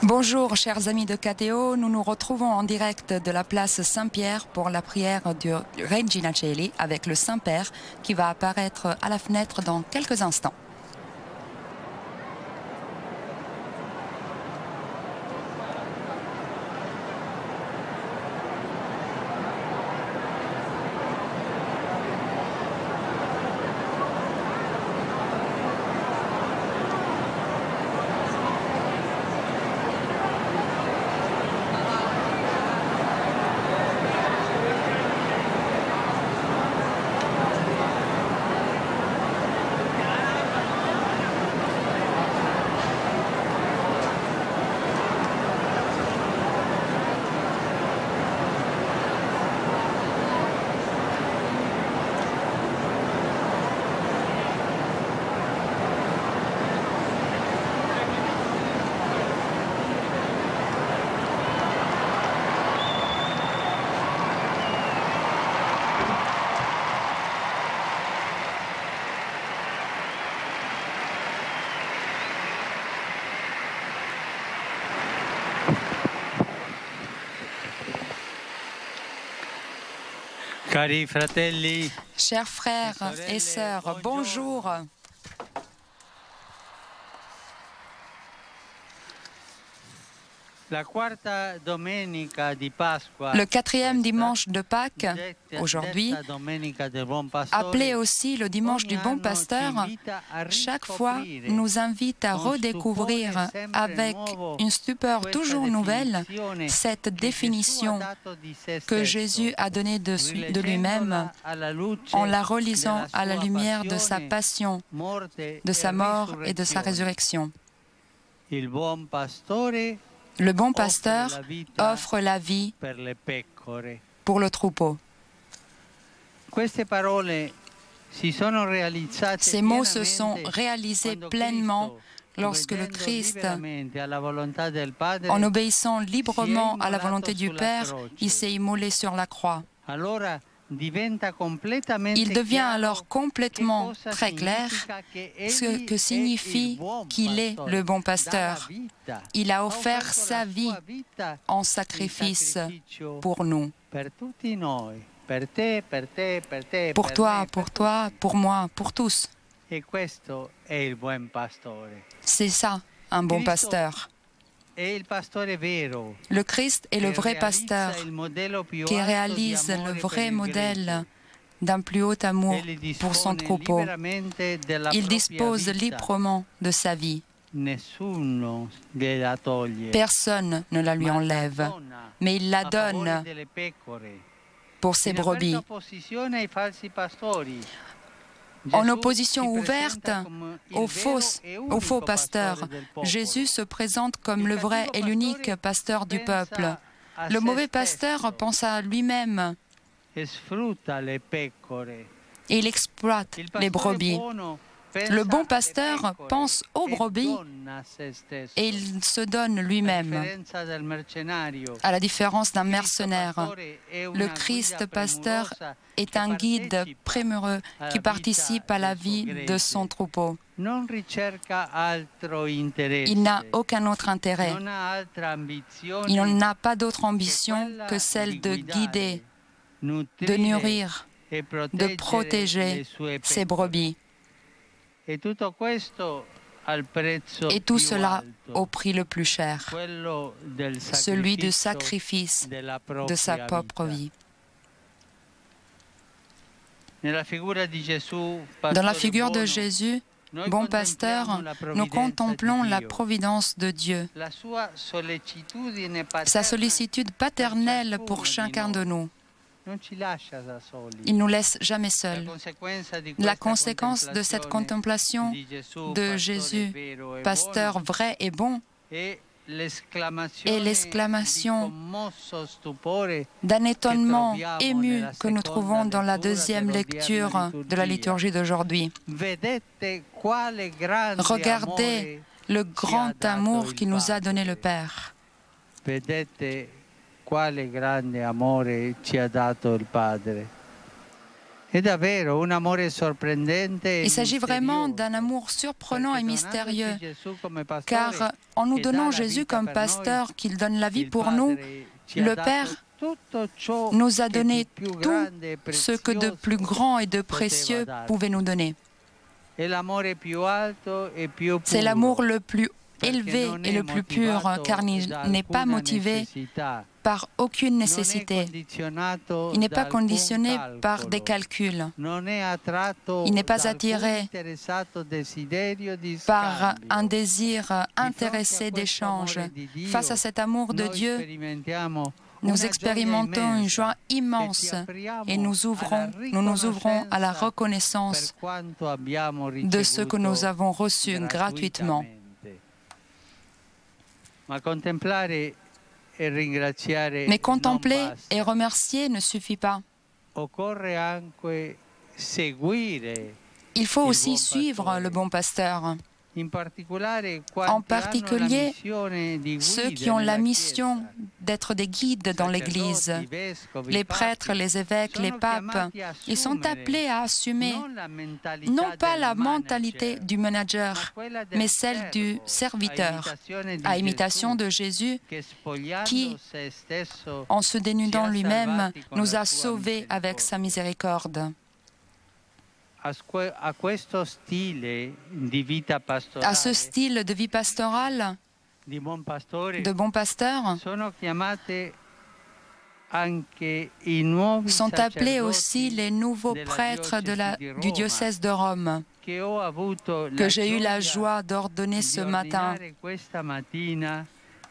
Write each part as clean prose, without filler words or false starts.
Bonjour chers amis de KTO, nous nous retrouvons en direct de la place Saint-Pierre pour la prière du Regina Coeli avec le Saint-Père qui va apparaître à la fenêtre dans quelques instants. Cari fratelli, Chers frères et sœurs, bonjour. Le quatrième dimanche de Pâques, aujourd'hui, appelé aussi le dimanche du Bon Pasteur, chaque fois nous invite à redécouvrir avec une stupeur toujours nouvelle cette définition que Jésus a donnée de lui-même en la relisant à la lumière de sa passion, de sa mort et de sa résurrection. Le bon pasteur offre la vie pour le troupeau. Ces mots se sont réalisés pleinement lorsque le Christ, en obéissant librement à la volonté du Père, il s'est immolé sur la croix. Il devient alors complètement très clair ce que signifie qu'il est le bon pasteur. Il a offert sa vie en sacrifice pour nous. Pour toi, pour moi, pour tous. C'est ça, un bon pasteur. Le Christ est le vrai pasteur qui réalise le vrai modèle d'un plus haut amour pour son troupeau. Il dispose librement de sa vie. Personne ne la lui enlève, mais il la donne pour ses brebis. En opposition ouverte aux faux pasteurs, Jésus se présente comme le vrai et l'unique pasteur du peuple. Le mauvais pasteur pense à lui-même et il exploite les brebis. Le bon pasteur pense aux brebis et il se donne lui-même. À la différence d'un mercenaire, le Christ pasteur est un guide prémureux qui participe à la vie de son troupeau. Il n'a aucun autre intérêt. Il n'a pas d'autre ambition que celle de guider, de nourrir, de protéger ses brebis. Et tout cela au prix le plus cher, celui du sacrifice de sa propre vie. Dans la figure de Jésus, bon pasteur, nous contemplons la providence de Dieu, sa sollicitude paternelle pour chacun de nous. Il ne nous laisse jamais seuls. La conséquence de cette contemplation de Jésus, pasteur vrai et bon, est l'exclamation d'un étonnement ému que nous trouvons dans la deuxième lecture de la liturgie d'aujourd'hui. Regardez le grand amour qui nous a donné le Père. Quale grande amore ci ha dato il Padre. Il s'agit vraiment d'un amour surprenant et mystérieux, car en nous donnant Jésus comme pasteur, qu'il donne la vie pour nous, le Père nous a donné tout ce que de plus grand et de précieux pouvait nous donner. C'est l'amour le plus élevé et le plus pur, car il n'est pas motivé par aucune nécessité. Il n'est pas conditionné par des calculs. Il n'est pas attiré par un désir intéressé d'échange. Face à cet amour de Dieu, nous expérimentons une joie immense et nous nous ouvrons à la reconnaissance de ce que nous avons reçu gratuitement. Mais contempler et remercier ne suffit pas. Il faut aussi suivre le bon pasteur. En particulier, ceux qui ont la mission d'être des guides dans l'Église, les prêtres, les évêques, les papes, ils sont appelés à assumer non pas la mentalité du manager, mais celle du serviteur, à imitation de Jésus, qui, en se dénudant lui-même, nous a sauvés avec sa miséricorde. À ce style de vie pastorale, de bons pasteurs, sont appelés aussi les nouveaux prêtres du diocèse de Rome, que j'ai eu la joie d'ordonner ce matin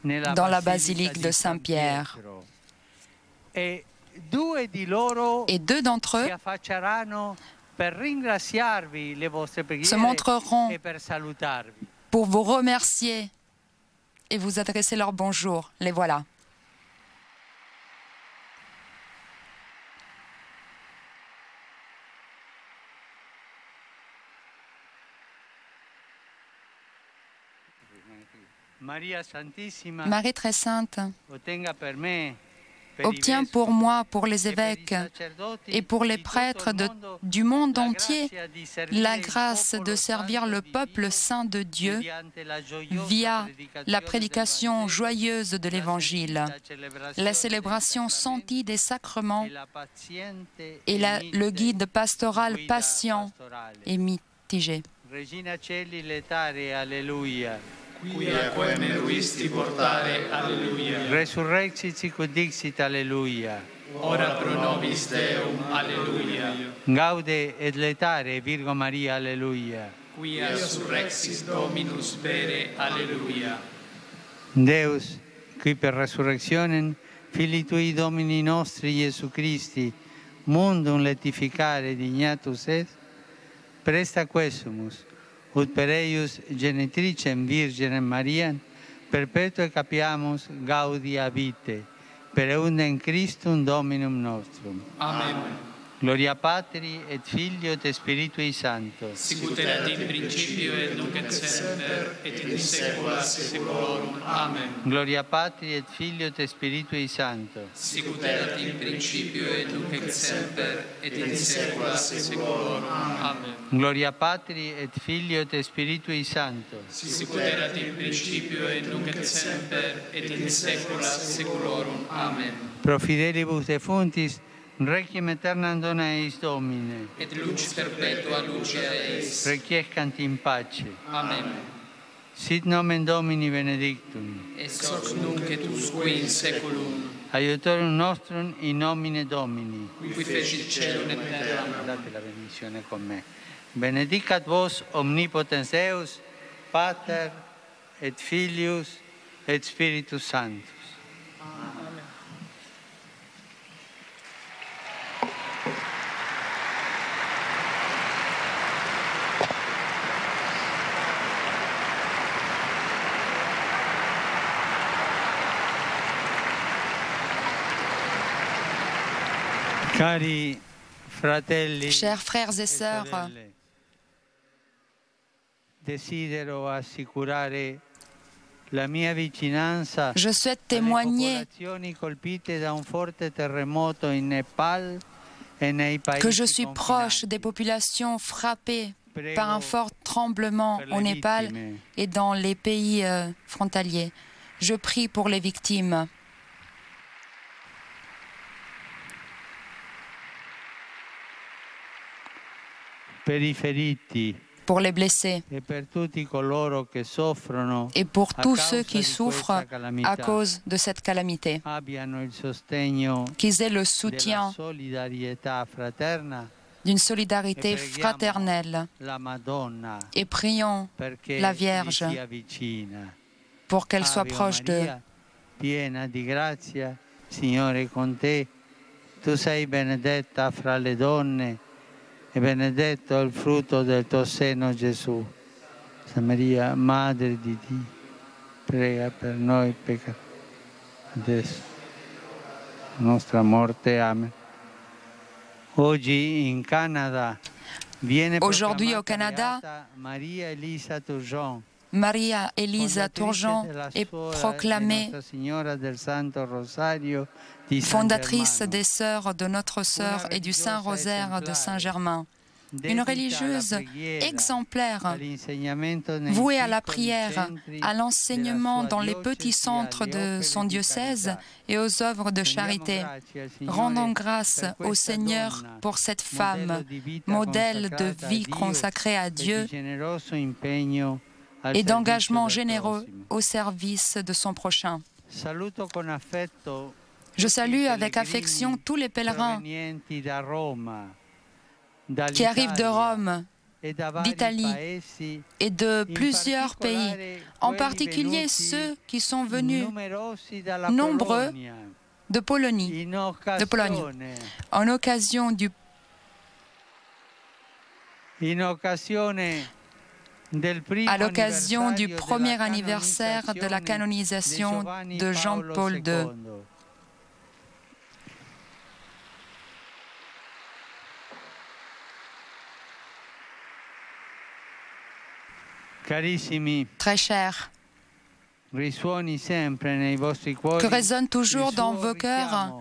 dans la basilique de Saint-Pierre. Et deux d'entre eux se montreront pour vous remercier et vous adresser leur bonjour. Les voilà. Marie très sainte, obtiens pour moi, pour les évêques et pour les prêtres du monde entier, la grâce de servir le peuple saint de Dieu via la prédication joyeuse de l'Évangile, la célébration sentie des sacrements et le guide pastoral patient et mitigé. Quia quem eruisti portare, alleluia. Resurrexit sicut dixit, alleluia. Ora pro nobis Deum, alleluia. Gaude et letare, Virgo Maria, alleluia. Quia surrexis Dominus vere, alleluia. Deus, qui per resurrectionem Filii Tui Domini nostri Iesu Christi, mundum letificare dignatus est, presta quesumus, ut per eius genitricem Virginem Mariam, perpetue capiamus gaudia vitae, per eundem Christum Dominum nostrum. Amen. Gloria Patri et Filio et Spiritui Sancto. Sicut erat in principio et nunc et semper et in saecula saeculorum. Amen. Gloria Patri et Filio et Spiritui Sancto. Sicut erat in principio et nunc et semper et in saecula saeculorum. Amen. Gloria Patri et Filio et Spiritui Sancto. Sicut erat in principio et nunc et semper et in saecula saeculorum. Amen. Pro fidelibus defuntis, Requiem aeternam dona eis Domine. Et lux perpetua lucia eis. Requiescant in pace. Amen. Sit nomen Domini benedictum. Ex hoc nunc et usque in saeculum. Aiutorium nostrum in nomine Domini. Qui fecit caelum et terram. Date la benedizione con me. Benedicat vos omnipotens Deus, Pater et Filius et Spiritus Sanctus. Cari fratelli, chers frères et sœurs, desidero assicurare la mia vicinanza je souhaite alle témoigner popolazioni colpite da un forte terremoto in Nepal que je suis proche des populations frappées par un fort tremblement au Népal et dans les pays frontaliers. Je prie pour les victimes. Pour les blessés et pour tous ceux qui souffrent à cause de cette calamité, qu'ils aient le soutien d'une solidarité fraternelle et prions la Vierge pour qu'elle soit proche d'eux. Tu sei benedetta fra le donne e benedetto il frutto del tuo seno, Gesù. Santa Maria, Madre di Dio, prega per noi peccatori, adesso, nostra morte. Amen. Oggi in Canada viene Aujourd'hui au Canada, Maria Elisa Turgeon, Maria Elisa Turgeon est proclamée fondatrice des Sœurs de Notre Sœur et du Saint-Rosaire de Saint-Germain. Une religieuse exemplaire, vouée à la prière, à l'enseignement dans les petits centres de son diocèse et aux œuvres de charité. Rendons grâce au Seigneur pour cette femme, modèle de vie consacrée à Dieu et d'engagement généreux au service de son prochain. Je salue avec affection tous les pèlerins qui arrivent de Rome, d'Italie et de plusieurs pays, en particulier ceux qui sont venus nombreux de Pologne, en occasion du à l'occasion du premier anniversaire de la canonisation de Jean-Paul II. Très cher, que résonne toujours dans vos cœurs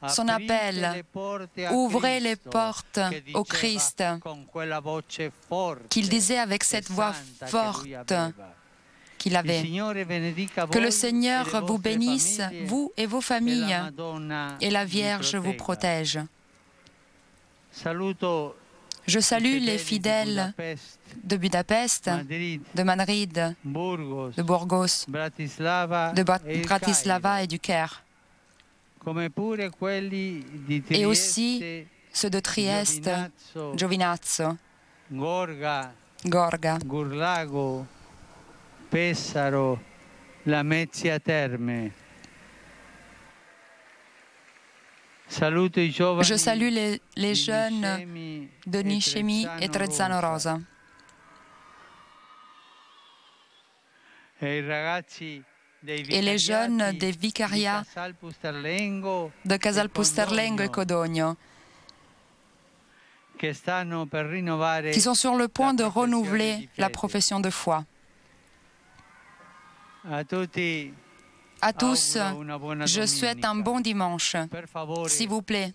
son appel « Ouvrez les portes au Christ » qu'il disait avec cette voix forte qu'il avait. Que le Seigneur vous bénisse, vous et vos familles, et la Vierge vous protège. Je salue les fidèles de Budapest, de Madrid, de Burgos, de Bratislava et du Caire. Et aussi ceux de Trieste, Giovinazzo, Gorga, Gurlago, Pesaro, Lamezia Terme. Je salue les jeunes de Niscemi et Trezzano Rosa. Et les jeunes des vicariats de Casalpusterlengo et Codogno, qui sont sur le point de renouveler la profession de foi. À tous, je souhaite un bon dimanche. S'il vous plaît,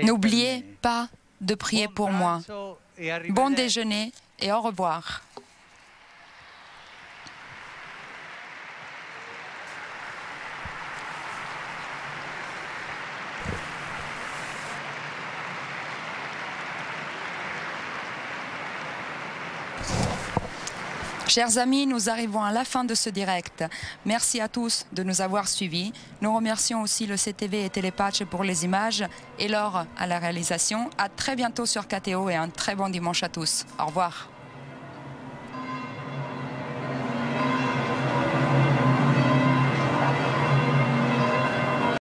n'oubliez pas de prier pour moi. Bon déjeuner et au revoir. Chers amis, nous arrivons à la fin de ce direct. Merci à tous de nous avoir suivis. Nous remercions aussi le CTV et Telepatch pour les images et Laure à la réalisation. À très bientôt sur KTO et un très bon dimanche à tous. Au revoir.